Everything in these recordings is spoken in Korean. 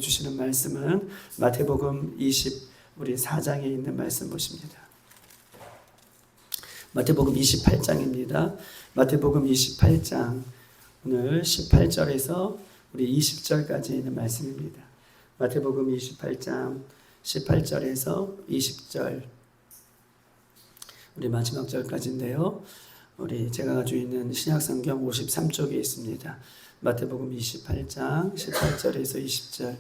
주시는 말씀은 마태복음 24장에 있는 말씀 보십니다. 마태복음 28장입니다. 마태복음 28장 오늘 18절에서 우리 20절까지 있는 말씀입니다. 마태복음 28장 18절에서 20절 우리 마지막 절까지인데요. 우리 제가 가지고 있는 신약성경 53쪽에 있습니다. 마태복음 28장 18절에서 20절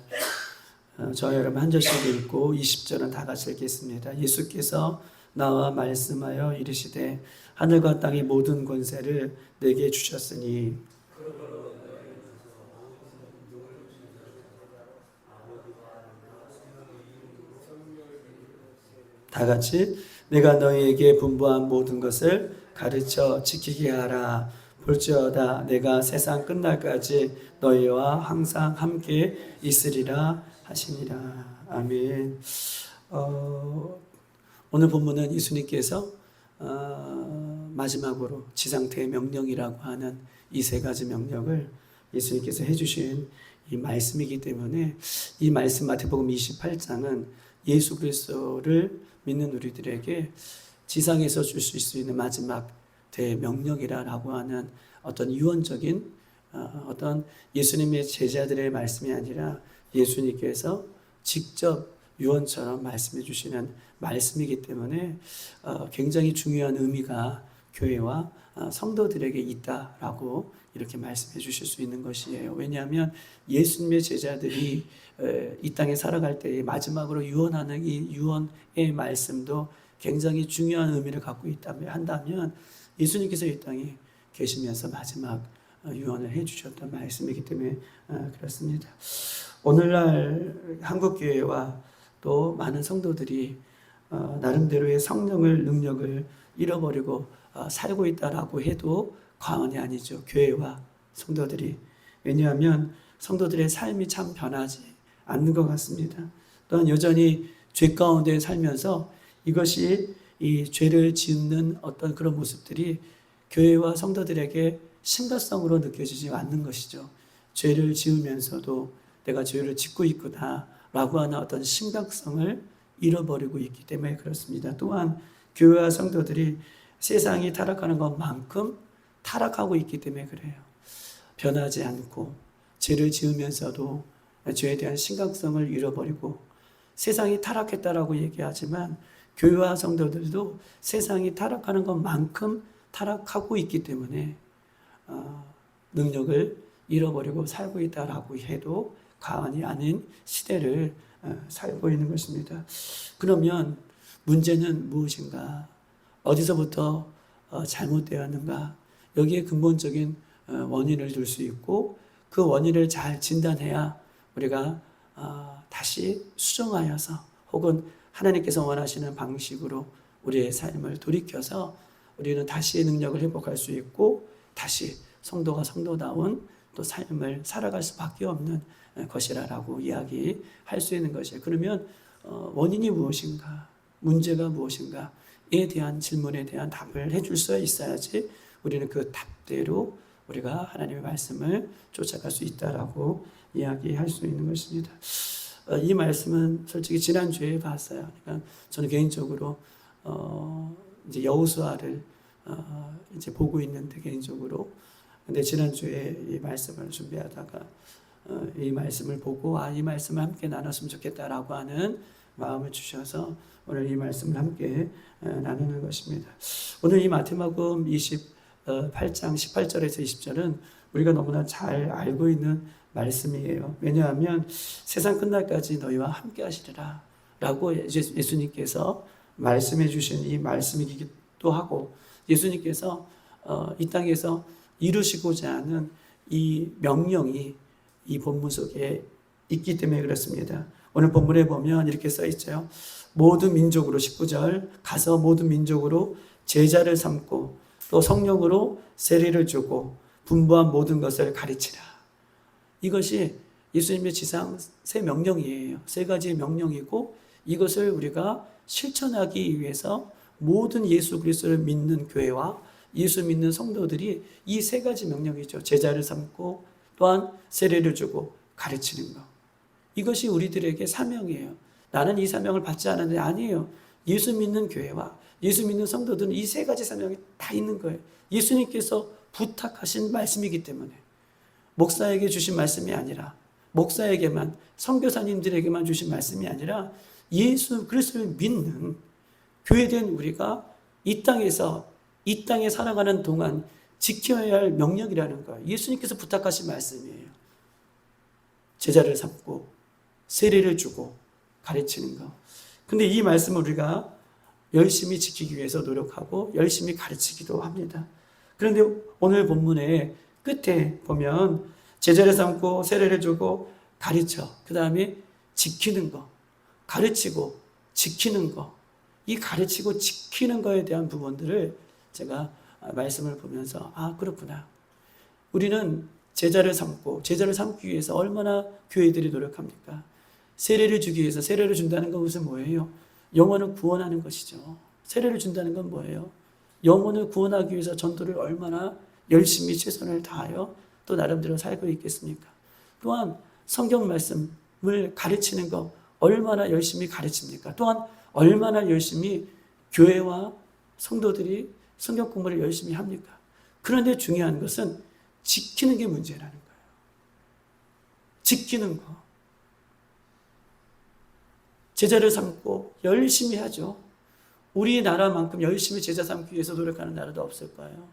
저와 여러분 한 절씩 읽고 20절은 다 같이 읽겠습니다. 예수께서 나와 말씀하여 이르시되 하늘과 땅의 모든 권세를 내게 주셨으니 다 같이 내가 너희에게 분부한 모든 것을 가르쳐 지키게 하라. 볼지어다 내가 세상 끝날까지 너희와 항상 함께 있으리라 하시니라. 아멘. 오늘 본문은 예수님께서 마지막으로 지상태의 명령이라고 하는 이 세 가지 명령을 예수님께서 해주신 이 말씀이기 때문에 이 말씀 마태복음 28장은 예수 그리스도를 믿는 우리들에게 지상에서 주실 수 있는 마지막 대명령이라고 하는 어떤 유언적인 어떤 예수님의 제자들의 말씀이 아니라 예수님께서 직접 유언처럼 말씀해 주시는 말씀이기 때문에 굉장히 중요한 의미가 교회와 성도들에게 있다라고 이렇게 말씀해 주실 수 있는 것이에요. 왜냐하면 예수님의 제자들이 이 땅에 살아갈 때에 마지막으로 유언하는 이 유언의 말씀도 굉장히 중요한 의미를 갖고 있다면 한다면 예수님께서 이 땅에 계시면서 마지막 유언을 해주셨던 말씀이기 때문에 그렇습니다. 오늘날 한국교회와 또 많은 성도들이 나름대로의 성령을 능력을 잃어버리고 살고 있다라고 해도 과언이 아니죠. 교회와 성도들이. 왜냐하면 성도들의 삶이 참 변하지 않는 것 같습니다. 또한 여전히 죄 가운데 살면서 이것이 이 죄를 짓는 어떤 그런 모습들이 교회와 성도들에게 심각성으로 느껴지지 않는 것이죠. 죄를 지으면서도 내가 죄를 짓고 있구나라고 하는 어떤 심각성을 잃어버리고 있기 때문에 그렇습니다. 또한 교회와 성도들이 세상이 타락하는 것만큼 타락하고 있기 때문에 그래요. 변하지 않고 죄를 지으면서도 죄에 대한 심각성을 잃어버리고 세상이 타락했다라고 얘기하지만 교회와 성도들도 세상이 타락하는 것만큼 타락하고 있기 때문에 능력을 잃어버리고 살고 있다라고 해도 과언이 아닌 시대를 살고 있는 것입니다. 그러면 문제는 무엇인가? 어디서부터 잘못되었는가? 여기에 근본적인 원인을 둘 수 있고 그 원인을 잘 진단해야 우리가 다시 수정하여서 혹은 하나님께서 원하시는 방식으로 우리의 삶을 돌이켜서 우리는 다시 능력을 회복할 수 있고 다시 성도가 성도다운 또 삶을 살아갈 수밖에 없는 것이라고 이야기할 수 있는 것이에요. 그러면 원인이 무엇인가? 문제가 무엇인가에 대한 질문에 대한 답을 해줄 수 있어야지 우리는 그 답대로 우리가 하나님의 말씀을 쫓아갈 수 있다라고 이야기할 수 있는 것입니다. 이 말씀은 솔직히 지난주에 봤어요. 그러니까 저는 개인적으로 이제 여호수아를 이제 보고 있는데 개인적으로 근데 지난주에 이 말씀을 준비하다가 이 말씀을 보고 이 말씀을 함께 나눴으면 좋겠다라고 하는 마음을 주셔서 오늘 이 말씀을 함께 나누는 것입니다. 오늘 이 마태복음 28장 18절에서 20절은 우리가 너무나 잘 알고 있는 말씀이에요. 왜냐하면 세상 끝날까지 너희와 함께 하시리라 라고 예수님께서 말씀해 주신 이 말씀이기도 하고 예수님께서 이 땅에서 이루시고자 하는 이 명령이 이 본문 속에 있기 때문에 그렇습니다. 오늘 본문에 보면 이렇게 써 있죠. 모든 민족으로 19절 가서 모든 민족으로 제자를 삼고 또 성령으로 세례를 주고 분부한 모든 것을 가르치라. 이것이 예수님의 지상 세 명령이에요. 세 가지의 명령이고 이것을 우리가 실천하기 위해서 모든 예수 그리스도를 믿는 교회와 예수 믿는 성도들이 이 세 가지 명령이죠. 제자를 삼고 또한 세례를 주고 가르치는 것. 이것이 우리들에게 사명이에요. 나는 이 사명을 받지 않았는데 아니에요. 예수 믿는 교회와 예수 믿는 성도들은 이 세 가지 사명이 다 있는 거예요. 예수님께서 부탁하신 말씀이기 때문에 목사에게 주신 말씀이 아니라 목사에게만 선교사님들에게만 주신 말씀이 아니라 예수 그리스도를 믿는 교회된 우리가 이 땅에서 이 땅에 살아가는 동안 지켜야 할 명령이라는 거예요. 예수님께서 부탁하신 말씀이에요. 제자를 삼고 세례를 주고 가르치는 거. 근데 이 말씀을 우리가 열심히 지키기 위해서 노력하고 열심히 가르치기도 합니다. 그런데 오늘 본문의 끝에 보면 제자를 삼고 세례를 주고 가르쳐, 그 다음에 지키는 거, 가르치고 지키는 거, 이 가르치고 지키는 거에 대한 부분들을 제가 말씀을 보면서 그렇구나. 우리는 제자를 삼기 위해서 얼마나 교회들이 노력합니까? 세례를 주기 위해서 세례를 준다는 건 무슨 뭐예요? 영혼을 구원하는 것이죠. 세례를 준다는 건 뭐예요? 영혼을 구원하기 위해서 전도를 얼마나 열심히 최선을 다하여 또 나름대로 살고 있겠습니까? 또한 성경 말씀을 가르치는 거 얼마나 열심히 가르칩니까? 또한 얼마나 열심히 교회와 성도들이 성경 공부를 열심히 합니까? 그런데 중요한 것은 지키는 게 문제라는 거예요. 지키는 거. 제자를 삼고 열심히 하죠. 우리나라만큼 열심히 제자 삼기 위해서 노력하는 나라도 없을 거예요.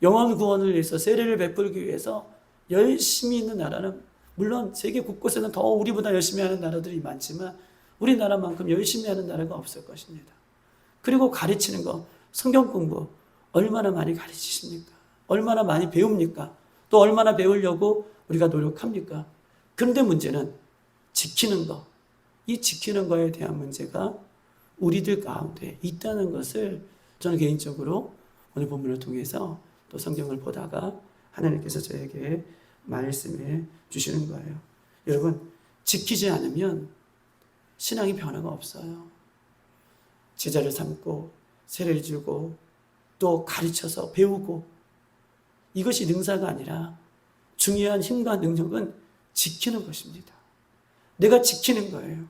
영혼 구원을 위해서 세례를 베풀기 위해서 열심히 있는 나라는 물론 세계 곳곳에는 더 우리보다 열심히 하는 나라들이 많지만 우리나라만큼 열심히 하는 나라가 없을 것입니다. 그리고 가르치는 거, 성경 공부 얼마나 많이 가르치십니까? 얼마나 많이 배웁니까? 또 얼마나 배우려고 우리가 노력합니까? 그런데 문제는 지키는 거, 이 지키는 거에 대한 문제가 우리들 가운데 있다는 것을 저는 개인적으로 오늘 본문을 통해서 또 성경을 보다가 하나님께서 저에게 말씀해 주시는 거예요. 여러분, 지키지 않으면 신앙이 변화가 없어요. 제자를 삼고 세례를 주고 또 가르쳐서 배우고 이것이 능사가 아니라 중요한 힘과 능력은 지키는 것입니다. 내가 지키는 거예요.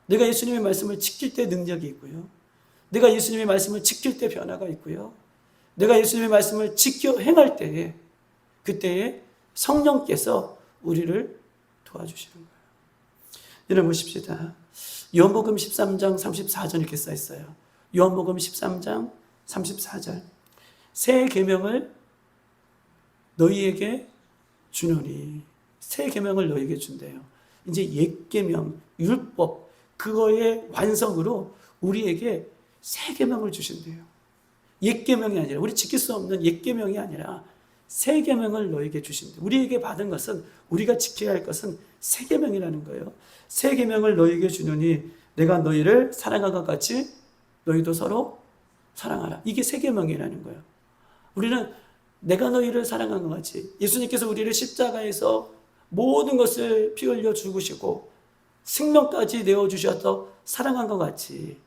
내가 예수님의 말씀을 지킬 때 능력이 있고요. 내가 예수님의 말씀을 지킬 때 변화가 있고요. 내가 예수님의 말씀을 지켜 행할 때에 그때에 성령께서 우리를 도와주시는 거예요. 여러분 보십시다. 요한복음 13장 34절 이렇게 써 있어요. 요한복음 13장 34절. 새 계명을 너희에게 주노니. 새 계명을 너희에게 준대요. 이제 옛 계명, 율법 그거의 완성으로 우리에게 새 계명을 주신대요. 옛 계명이 아니라 우리 지킬 수 없는 옛 계명이 아니라 새 계명을 너희에게 주신대요. 우리에게 받은 것은 우리가 지켜야 할 것은 새 계명이라는 거예요. 새 계명을 너희에게 주노니 내가 너희를 사랑한 것 같이 너희도 서로 사랑하라. 이게 새 계명이라는 거예요. 우리는 내가 너희를 사랑한 것 같이 예수님께서 우리를 십자가에서 모든 것을 피 흘려 죽으시고 생명까지 내어주셔서 사랑한 것 같이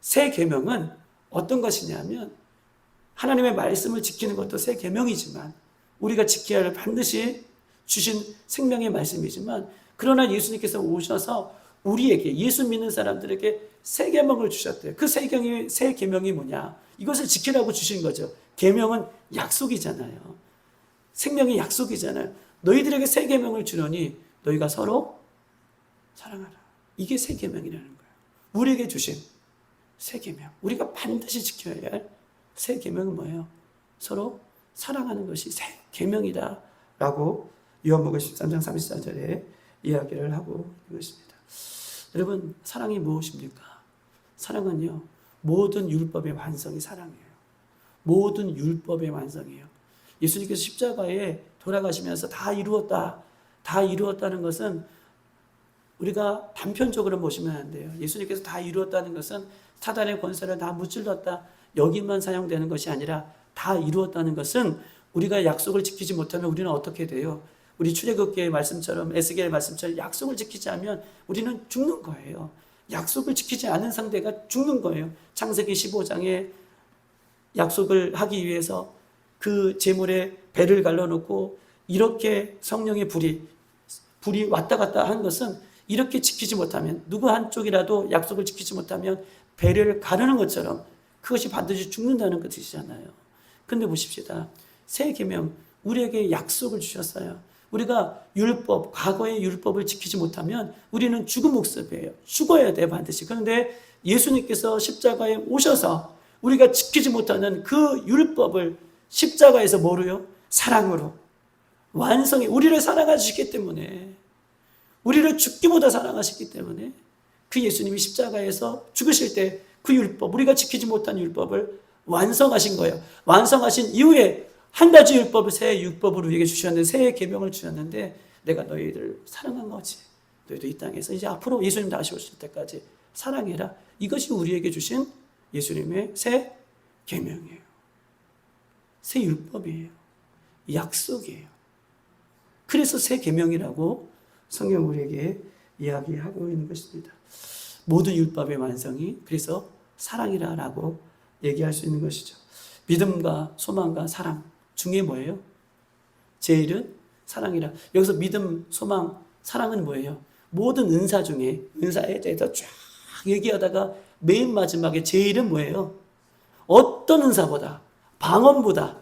새 계명은 어떤 것이냐면 하나님의 말씀을 지키는 것도 새 계명이지만 우리가 지켜야 할 반드시 주신 생명의 말씀이지만 그러나 예수님께서 오셔서 우리에게 예수 믿는 사람들에게 새 계명을 주셨대요. 그 새 계명이 뭐냐? 이것을 지키라고 주신 거죠. 계명은 약속이잖아요. 생명이 약속이잖아요. 너희들에게 새 계명을 주노니 너희가 서로 사랑하라. 이게 새 계명이라는 거예요. 우리에게 주신 새 계명. 우리가 반드시 지켜야 할 새 계명은 뭐예요? 서로 사랑하는 것이 새 계명이다라고 요한복음 13장 34절에 이야기를 하고 있는 것입니다. 여러분, 사랑이 무엇입니까? 사랑은요, 모든 율법의 완성이 사랑이에요. 모든 율법의 완성이에요. 예수님께서 십자가에 돌아가시면서 다 이루었다. 다 이루었다는 것은 우리가 단편적으로 보시면 안 돼요. 예수님께서 다 이루었다는 것은 사단의 권세를 다 무찔렀다. 여기만 사용되는 것이 아니라 다 이루었다는 것은 우리가 약속을 지키지 못하면 우리는 어떻게 돼요? 우리 출애굽기의 말씀처럼 에스겔의 말씀처럼 약속을 지키지 않으면 우리는 죽는 거예요. 약속을 지키지 않은 상대가 죽는 거예요. 창세기 15장에 약속을 하기 위해서 그 제물에 배를 갈라놓고 이렇게 성령의 불이 불이 왔다 갔다 한 것은 이렇게 지키지 못하면, 누구 한쪽이라도 약속을 지키지 못하면 배를 가르는 것처럼 그것이 반드시 죽는다는 그 뜻이잖아요. 근데 보십시다. 새 계명, 우리에게 약속을 주셨어요. 우리가 율법, 과거의 율법을 지키지 못하면 우리는 죽은 목숨이에요. 죽어야 돼, 반드시. 그런데 예수님께서 십자가에 오셔서 우리가 지키지 못하는 그 율법을 십자가에서 뭐로요? 사랑으로 완성해. 우리를 사랑하시기 때문에, 우리를 죽기보다 사랑하시기 때문에 그 예수님이 십자가에서 죽으실 때 그 율법, 우리가 지키지 못한 율법을 완성하신 거예요. 완성하신 이후에 한 가지 율법을 새 율법으로 우리에게 주셨는데, 새 계명을 주셨는데, 내가 너희들을 사랑한 거지. 너희도 이 땅에서 이제 앞으로 예수님 다시 오실 때까지 사랑해라. 이것이 우리에게 주신 예수님의 새 계명이에요. 새 율법이에요. 약속이에요. 그래서 새 계명이라고 성경 우리에게 이야기하고 있는 것입니다. 모든 율법의 완성이 그래서 사랑이라고 얘기할 수 있는 것이죠. 믿음과 소망과 사랑 중에 뭐예요? 제일은 사랑이라. 여기서 믿음, 소망, 사랑은 뭐예요? 모든 은사 중에, 은사에 대해서 쫙 얘기하다가 맨 마지막에 제일은 뭐예요? 어떤 은사보다, 방언보다,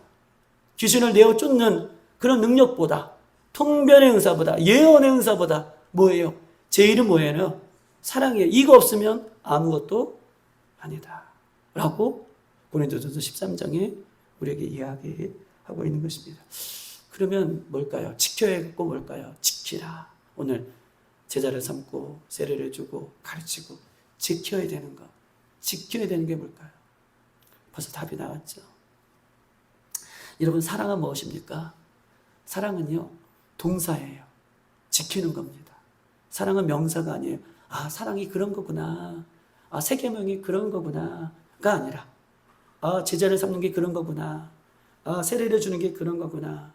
귀신을 내어 쫓는 그런 능력보다, 통변의 은사보다, 예언의 은사보다 뭐예요? 제일은 뭐예요? 사랑이에요. 이거 없으면 아무것도 아니다 라고 고린도전서 13장에 우리에게 이야기하고 있는 것입니다. 그러면 뭘까요? 지켜야 할 거 뭘까요? 지키라. 오늘 제자를 삼고 세례를 주고 가르치고 지켜야 되는 것, 지켜야 되는 게 뭘까요? 벌써 답이 나왔죠. 여러분, 사랑은 무엇입니까? 사랑은요, 동사예요. 지키는 겁니다. 사랑은 명사가 아니에요. 아, 사랑이 그런 거구나. 아, 새 계명이 그런 거구나가 아니라, 아, 제자를 삼는 게 그런 거구나. 아, 세례를 주는 게 그런 거구나.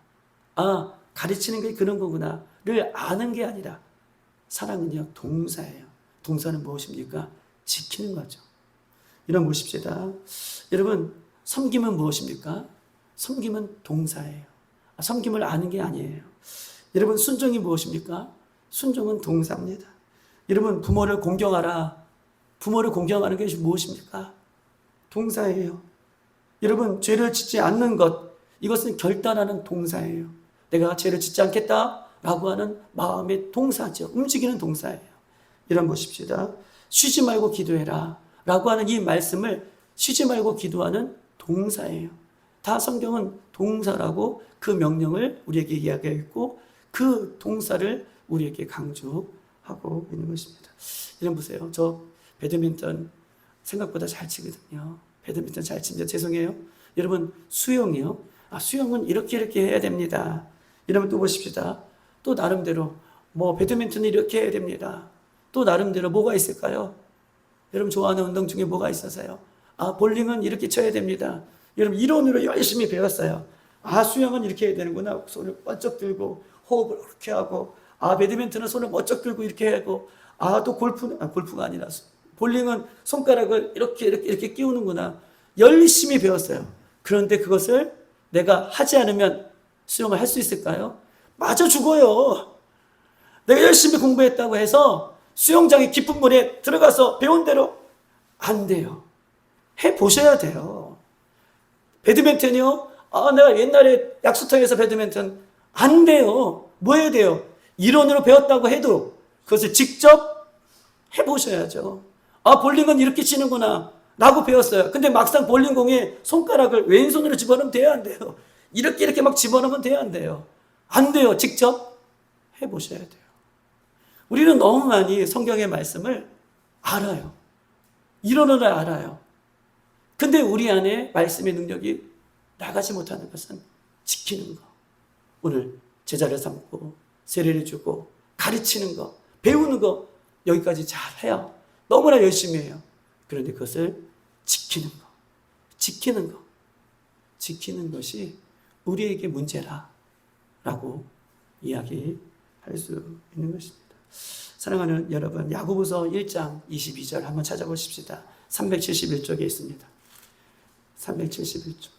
아, 가르치는 게 그런 거구나를 아는 게 아니라, 사랑은요, 동사예요. 동사는 무엇입니까? 지키는 거죠. 이런 보십시다. 여러분, 섬김은 무엇입니까? 섬김은 동사예요. 섬김을 아는 게 아니에요. 여러분, 순종이 무엇입니까? 순종은 동사입니다. 여러분, 부모를 공경하라. 부모를 공경하는 것이 무엇입니까? 동사예요. 여러분, 죄를 짓지 않는 것, 이것은 결단하는 동사예요. 내가 죄를 짓지 않겠다라고 하는 마음의 동사죠. 움직이는 동사예요. 이런 보십시다. 쉬지 말고 기도해라 라고 하는 이 말씀을 쉬지 말고 기도하는 동사예요. 다 성경은 동사라고 그 명령을 우리에게 이야기하고 그 동사를 우리에게 강조하고 있는 것입니다. 이런 보세요. 저 배드민턴 생각보다 잘 치거든요. 배드민턴 잘 칩니다. 죄송해요. 여러분, 수영이요. 아, 수영은 이렇게 해야 됩니다. 이러면 또 보십시다. 또 나름대로 뭐 배드민턴은 이렇게 해야 됩니다. 또 나름대로 뭐가 있을까요? 여러분 좋아하는 운동 중에 뭐가 있어서요? 아, 볼링은 이렇게 쳐야 됩니다. 여러분 이론으로 열심히 배웠어요. 아, 수영은 이렇게 해야 되는구나. 손을 번쩍 들고 호흡을 그렇게 하고, 아, 배드민턴은 손을 번쩍 들고 이렇게 하고, 아, 또 골프가 아니라 볼링은 손가락을 이렇게 끼우는구나. 열심히 배웠어요. 그런데 그것을 내가 하지 않으면 수영을 할 수 있을까요? 맞아 죽어요. 내가 열심히 공부했다고 해서 수영장의 깊은 물에 들어가서 배운 대로 안 돼요. 해보셔야 돼요. 배드민턴이요? 아, 내가 옛날에 약수터에서 배드민턴 안 돼요. 뭐 해야 돼요? 이론으로 배웠다고 해도 그것을 직접 해보셔야죠. 아, 볼링은 이렇게 치는구나 라고 배웠어요. 근데 막상 볼링공에 손가락을 왼손으로 집어넣으면 돼요, 안 돼요? 이렇게 막 집어넣으면 돼요, 안 돼요? 안 돼요. 직접 해보셔야 돼요. 우리는 너무 많이 성경의 말씀을 알아요. 이론을 알아요. 근데 우리 안에 말씀의 능력이 나가지 못하는 것은 지키는 거. 오늘 제자를 삼고 세례를 주고 가르치는 거, 배우는 거 여기까지 잘 해요. 너무나 열심히 해요. 그런데 그것을 지키는 거, 지키는 것이 우리에게 문제라라고 이야기할 수 있는 것입니다. 사랑하는 여러분, 야고보서 1장 22절 한번 찾아보십시다. 371쪽에 있습니다. 371쪽.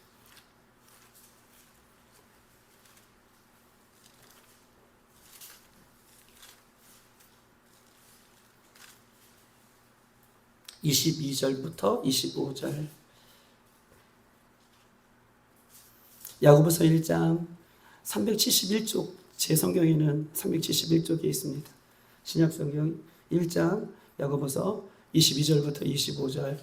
22절부터 25절. 야고보서 1장 371쪽, 제 성경에는 371쪽에 있습니다. 신약성경 1장 야고보서 22절부터 25절.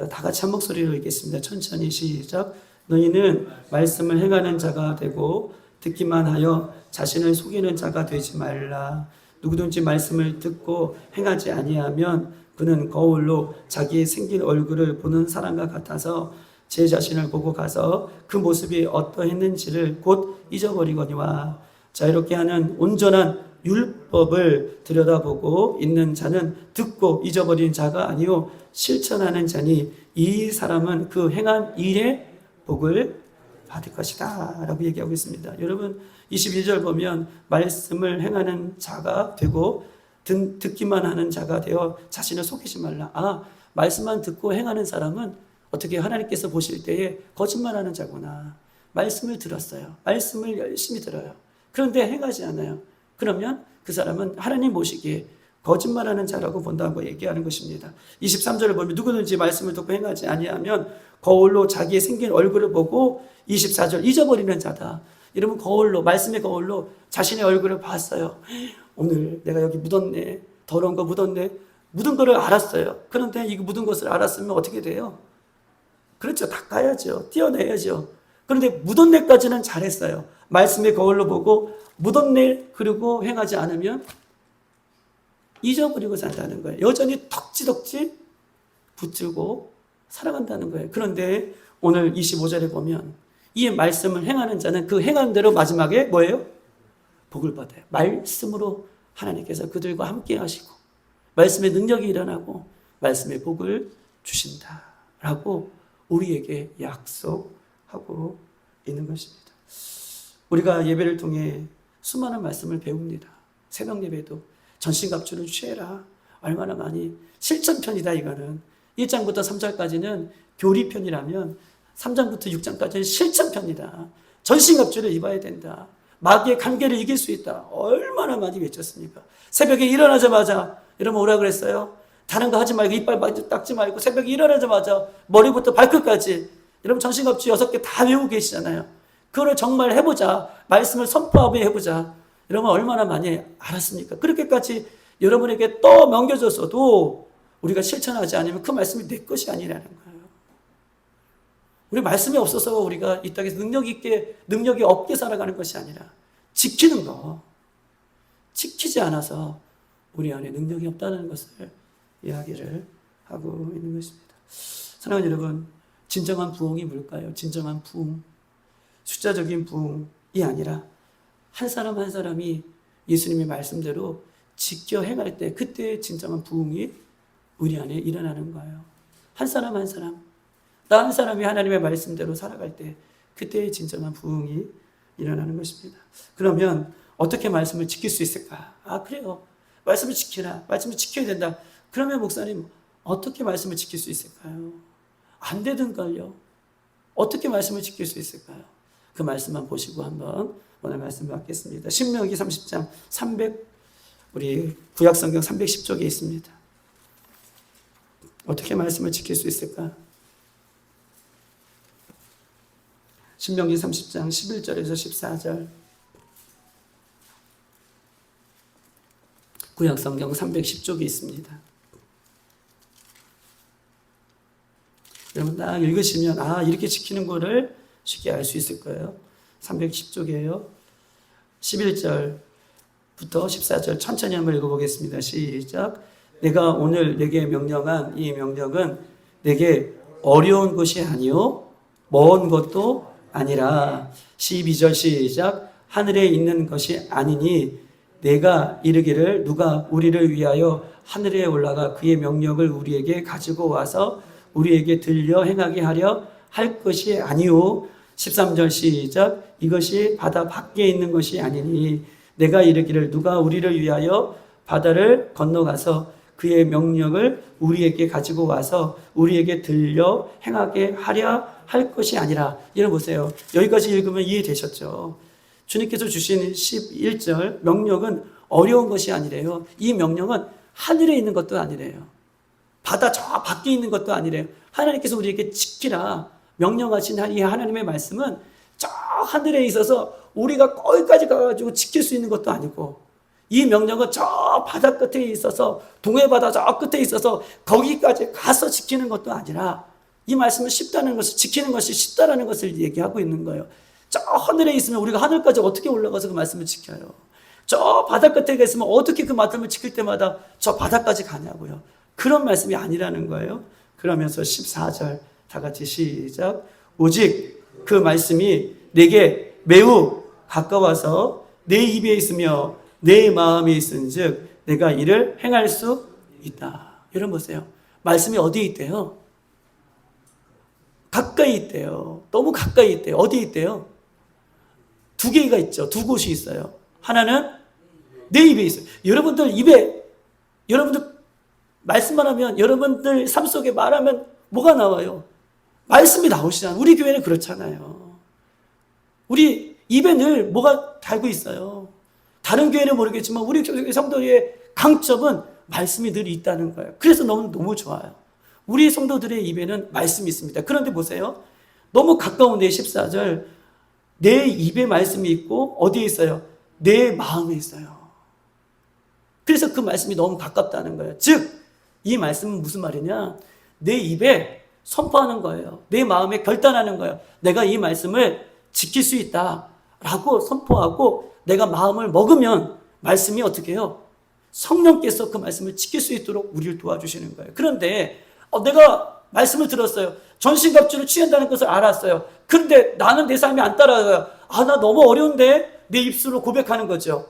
다 같이 한 목소리로 읽겠습니다. 천천히 시작. 너희는 말씀을 행하는 자가 되고 듣기만 하여 자신을 속이는 자가 되지 말라. 누구든지 말씀을 듣고 행하지 아니하면 그는 거울로 자기의 생긴 얼굴을 보는 사람과 같아서 제 자신을 보고 가서 그 모습이 어떠했는지를 곧 잊어버리거니와. 자유롭게 하는 온전한 율법을 들여다보고 있는 자는 듣고 잊어버린 자가 아니요 실천하는 자니 이 사람은 그 행한 일의 복을 받을 것이다 라고 얘기하고 있습니다. 여러분 22절 보면 말씀을 행하는 자가 되고 듣기만 하는 자가 되어 자신을 속이지 말라. 말씀만 듣고 행하는 사람은 어떻게 하나님께서 보실 때에 거짓말하는 자구나. 말씀을 들었어요. 말씀을 열심히 들어요. 그런데 행하지 않아요. 그러면 그 사람은 하나님 보시기에 거짓말하는 자라고 본다고 얘기하는 것입니다. 23절을 보면 누구든지 말씀을 듣고 행하지 아니하면 거울로 자기의 생긴 얼굴을 보고 24절 잊어버리는 자다. 여러분 거울로, 말씀의 거울로 자신의 얼굴을 봤어요. 오늘 내가 여기 묻었네. 더러운 거 묻었네. 묻은 거를 알았어요. 그런데 이거 묻은 것을 알았으면 어떻게 돼요? 그렇죠. 닦아야죠. 떼어내야죠. 그런데 묻었네까지는 잘했어요. 말씀의 거울로 보고 묻었네 그리고 행하지 않으면 잊어버리고 산다는 거예요. 여전히 덕지덕지 붙들고 살아간다는 거예요. 그런데 오늘 25절에 보면 이 말씀을 행하는 자는 그 행한 대로 마지막에 뭐예요? 복을 받아요. 말씀으로 하나님께서 그들과 함께 하시고 말씀의 능력이 일어나고 말씀의 복을 주신다라고 우리에게 약속하고 있는 것입니다. 우리가 예배를 통해 수많은 말씀을 배웁니다. 새벽 예배도 전신갑주를 취해라. 얼마나 많이 실천편이다 이거는. 1장부터 3장까지는 교리편이라면 3장부터 6장까지는 실천편이다. 전신갑주를 입어야 된다. 마귀의 관계를 이길 수 있다. 얼마나 많이 외쳤습니까? 새벽에 일어나자마자 여러분 오라 그랬어요? 다른 거 하지 말고 이빨 닦지 말고 새벽에 일어나자마자 머리부터 발끝까지 여러분 전신갑주 6개 다 외우고 계시잖아요. 그거를 정말 해보자. 말씀을 선포하며 해보자. 여러분 얼마나 많이 알았습니까? 그렇게까지 여러분에게 또 넘겨졌어도 우리가 실천하지 않으면 그 말씀이 내 것이 아니라는 거예요. 우리 말씀이 없어서 우리가 이 땅에서 능력이 없게 살아가는 것이 아니라 지키는 거. 지키지 않아서 우리 안에 능력이 없다는 것을 이야기를 하고 있는 것입니다. 사랑하는 여러분, 진정한 부흥이 뭘까요? 진정한 부흥. 숫자적인 부흥이 아니라 한 사람 한 사람이 예수님의 말씀대로 지켜 행할 때 그때 진정한 부흥이 우리 안에 일어나는 거예요. 한 사람 한 사람. 나 한 사람이 하나님의 말씀대로 살아갈 때 그때의 진정한 부흥이 일어나는 것입니다. 그러면 어떻게 말씀을 지킬 수 있을까? 그래요. 말씀을 지키라. 말씀을 지켜야 된다. 그러면 목사님 어떻게 말씀을 지킬 수 있을까요? 안 되던걸요. 어떻게 말씀을 지킬 수 있을까요? 그 말씀만 보시고 한번 오늘 말씀 받겠습니다. 신명기 30장 300 우리 구약성경 310쪽에 있습니다. 어떻게 말씀을 지킬 수 있을까? 신명기 30장 11절에서 14절 구약성경 310쪽에 있습니다. 여러분 딱 읽으시면 이렇게 지키는 거를 쉽게 알 수 있을 거예요. 310쪽이에요. 11절부터 14절 천천히 한번 읽어보겠습니다. 시작. 내가 오늘 내게 명령한 이 명령은 내게 어려운 것이 아니요 먼 것도 아니라 12절 시작. 하늘에 있는 것이 아니니 내가 이르기를 누가 우리를 위하여 하늘에 올라가 그의 명령을 우리에게 가지고 와서 우리에게 들려 행하게 하려 할 것이 아니요 13절 시작. 이것이 바다 밖에 있는 것이 아니니 내가 이르기를 누가 우리를 위하여 바다를 건너가서 그의 명령을 우리에게 가지고 와서 우리에게 들려 행하게 하려 할 것이 아니라. 여러분 보세요. 여기까지 읽으면 이해되셨죠? 주님께서 주신 11절 명령은 어려운 것이 아니래요. 이 명령은 하늘에 있는 것도 아니래요. 바다 저 밖에 있는 것도 아니래요. 하나님께서 우리에게 지키라 명령하신 이 하나님의 말씀은 저 하늘에 있어서 우리가 거기까지 가가지고 지킬 수 있는 것도 아니고, 이 명령은 저 바다 끝에 있어서, 동해 바다 저 끝에 있어서 거기까지 가서 지키는 것도 아니라, 이 말씀은 쉽다는 것을, 지키는 것이 쉽다라는 것을 얘기하고 있는 거예요. 저 하늘에 있으면 우리가 하늘까지 어떻게 올라가서 그 말씀을 지켜요? 저 바다 끝에 있으면 어떻게 그 말씀을 지킬 때마다 저 바다까지 가냐고요. 그런 말씀이 아니라는 거예요. 그러면서 14절 다 같이 시작. 오직 그 말씀이 내게 매우 가까워서 내 입에 있으며 내 마음에 있은즉 내가 이를 행할 수 있다. 여러분 보세요. 말씀이 어디에 있대요? 가까이 있대요. 너무 가까이 있대요. 어디에 있대요? 두 개가 있죠. 두 곳이 있어요. 하나는 내 입에 있어요. 여러분들 입에, 여러분들 말씀만 하면, 여러분들 삶 속에 말하면 뭐가 나와요? 말씀이 나오시잖아요. 우리 교회는 그렇잖아요. 우리 입에 늘 뭐가 달고 있어요. 다른 교회는 모르겠지만 우리 교회 성도의 강점은 말씀이 늘 있다는 거예요. 그래서 너무 좋아요. 우리 성도들의 입에는 말씀이 있습니다. 그런데 보세요. 너무 가까운데 14절 내 입에 말씀이 있고 어디에 있어요? 내 마음에 있어요. 그래서 그 말씀이 너무 가깝다는 거예요. 즉, 이 말씀은 무슨 말이냐? 내 입에 선포하는 거예요. 내 마음에 결단하는 거예요. 내가 이 말씀을 지킬 수 있다라고 선포하고 내가 마음을 먹으면 말씀이 어떻게 해요? 성령께서 그 말씀을 지킬 수 있도록 우리를 도와주시는 거예요. 그런데 내가 말씀을 들었어요. 전신갑주를 취한다는 것을 알았어요. 그런데 나는 내 삶이 안 따라가요. 나 너무 어려운데? 내 입술로 고백하는 거죠.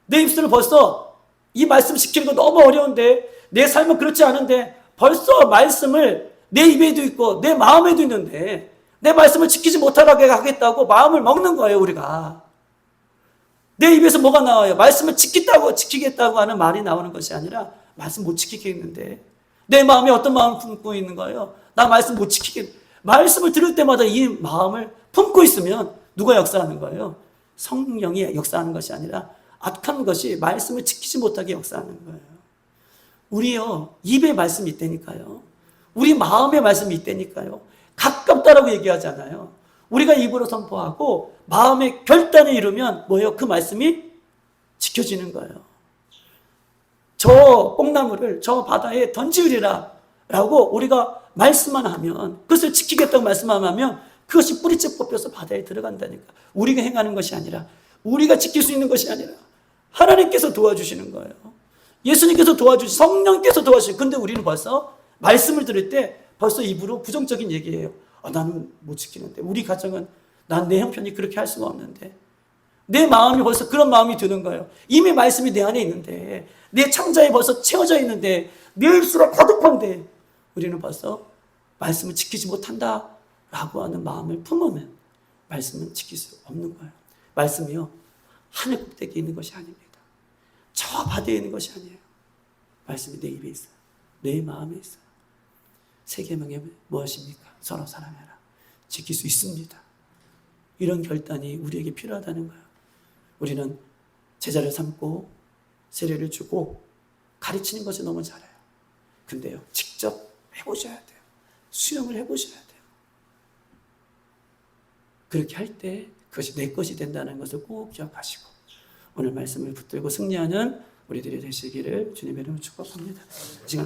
내 입술로 벌써 이 말씀 지키는 거 너무 어려운데, 내 삶은 그렇지 않은데 벌써 말씀을 내 입에도 있고 내 마음에도 있는데 내 말씀을 지키지 못하게 하겠다고 마음을 먹는 거예요. 우리가 내 입에서 뭐가 나와요? 말씀을 지키겠다고 하는 말이 나오는 것이 아니라 말씀 못 지키겠는데 내 마음에 어떤 마음을 품고 있는 거예요? 나 말씀 못 지키겠. 말씀을 들을 때마다 이 마음을 품고 있으면 누가 역사하는 거예요? 성령이 역사하는 것이 아니라 악한 것이 말씀을 지키지 못하게 역사하는 거예요. 우리요, 입에 말씀이 있다니까요. 우리 마음에 말씀이 있다니까요. 가깝다라고 얘기하잖아요. 우리가 입으로 선포하고 마음의 결단을 이루면 뭐예요? 그 말씀이 지켜지는 거예요. 저 뽕나무를 저 바다에 던지으리라 라고 우리가 말씀만 하면, 그것을 지키겠다고 말씀만 하면 그것이 뿌리째 뽑혀서 바다에 들어간다니까. 우리가 행하는 것이 아니라, 우리가 지킬 수 있는 것이 아니라 하나님께서 도와주시는 거예요. 예수님께서 도와주시고 성령께서 도와주시고. 근데 우리는 벌써 말씀을 들을 때 벌써 입으로 부정적인 얘기예요. 나는 못 지키는데, 우리 가정은 난 내 형편이 그렇게 할 수가 없는데, 내 마음이 벌써 그런 마음이 드는 거예요. 이미 말씀이 내 안에 있는데, 내 창자에 벌써 채워져 있는데, 내 입술에 가득한데 우리는 벌써 말씀을 지키지 못한다라고 하는 마음을 품으면 말씀은 지킬 수 없는 거예요. 말씀이요, 하늘 꼭대기에 있는 것이 아닙니다. 저 바다에 있는 것이 아니에요. 말씀이 내 입에 있어요. 내 마음에 있어요. 세 계명이 무엇입니까? 서로 사랑해라. 지킬 수 있습니다. 이런 결단이 우리에게 필요하다는 거예요. 우리는 제자를 삼고 세례를 주고 가르치는 것을 너무 잘해요. 근데요, 직접 해보셔야 돼요. 수영을 해보셔야 돼요. 그렇게 할 때 그것이 내 것이 된다는 것을 꼭 기억하시고 오늘 말씀을 붙들고 승리하는 우리들이 되시기를 주님의 이름으로 축복합니다. 지금